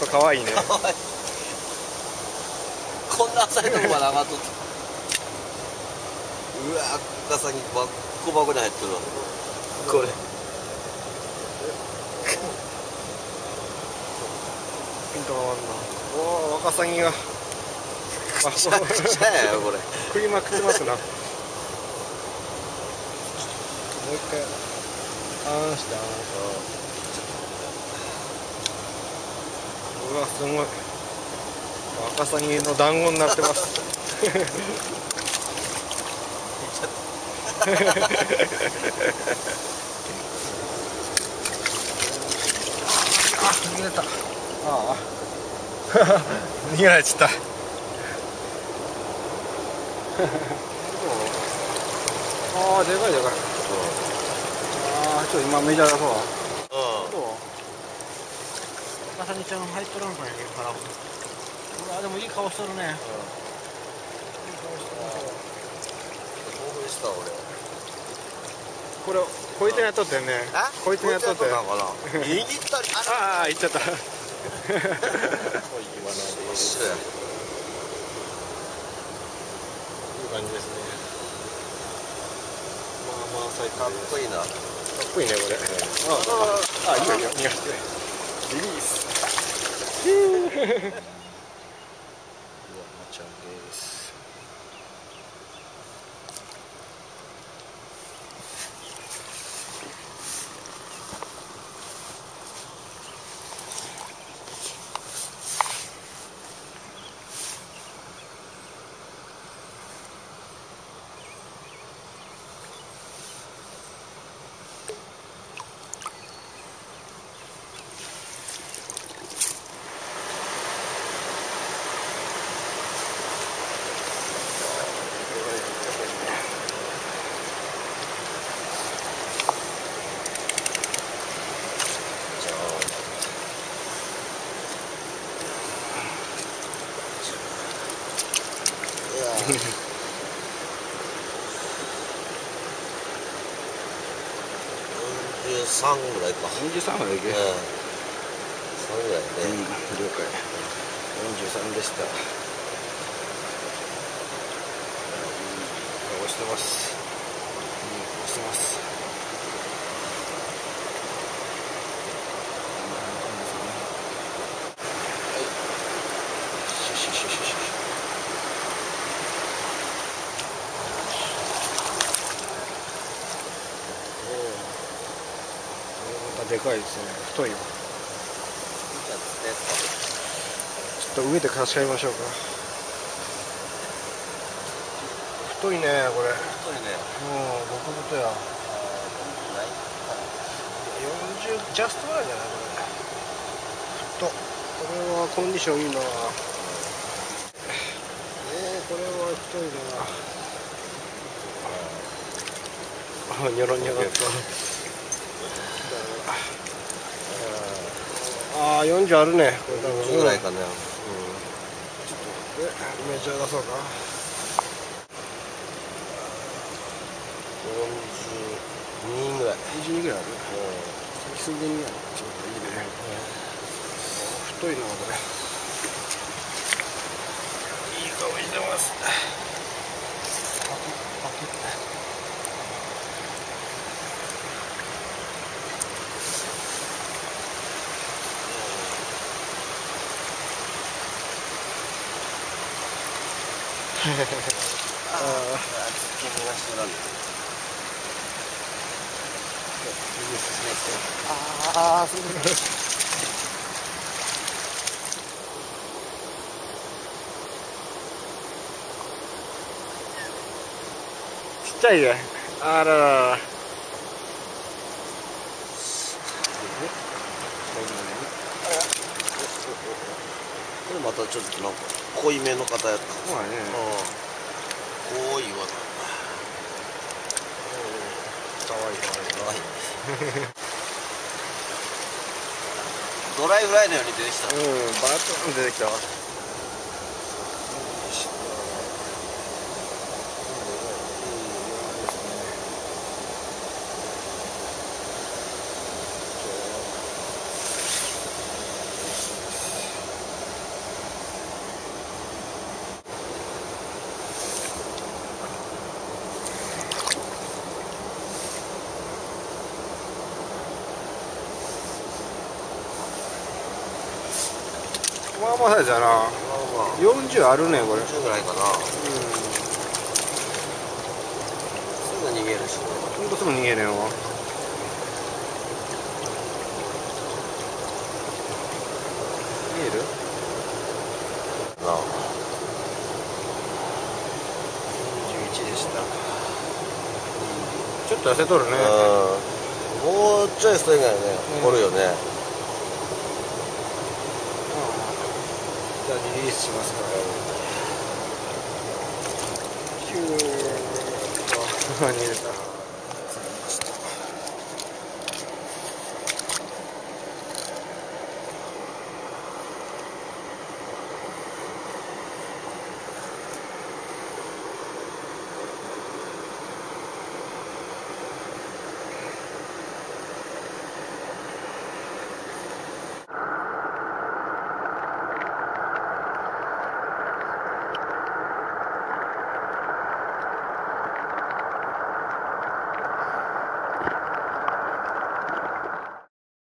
ぱ可愛いね。こんな浅いとこまで上がっとった。うわワカサギバッコバコに入ってるわこれ。ピントが回るな。おお、ワカサギがくちゃくちゃやよこれ。食いまくってますな。もう一回あーんしてあーん。うわすごい、ワカサギの団子になってます。あ、逃げた。ああ逃げられちゃった。ああ、でかいでかい。ああ、ちょっと今メジャーだそう。どう？ワカサギちゃん入っとらんかんやけどから。うわ、でもいい顔しとるね。いい顔してる。興奮した俺。これこいつにやっとったよね。こいつにやっとったよ。握ったり。ああ、行っちゃった。一緒や。いい感じですね。まあまあ最高。かっこいいな。かっこいいねこれ。ああ、いいよいいよ、逃がして。リリース。うわ、マちゃんです。43ぐらいか。23までいけ。3ぐらいね。了解。43でした。押してます。押してます。でかいですね。太いよ。ちょっと上で貸し替えましょうか。太いねこれ。太いね。もう極太や。40ジャストぐらいじゃないこれ。これはコンディションいいな。これは太いな。あ、ニョロニョロっと。ああ、40あるね。これ多分40ぐらいかね。ちょっとメジャー出そうか。42ぐらい。22ぐらいある。数分にはちょっといいね。太いなこれ。いい香りしてます。パキッパキッ。ああ、ああ、そうです。ちっちゃいね。あららら。これまたちょっとなんか濃いめの方やった。そうだね。濃いわな。かわいいかわいい。ドライフライのように出てきた。バーッと出てきたわ。まあまあサイズやな。まあまあ40あるねこれ。40ぐらいかな。すぐ逃げるしね。ほんとすぐ逃げれんわ。見える？なあ41でした。ちょっと痩せとるね。もうちょい太いがよね、おるよね。じゃあリリースしますから。ヒューッと逃げた。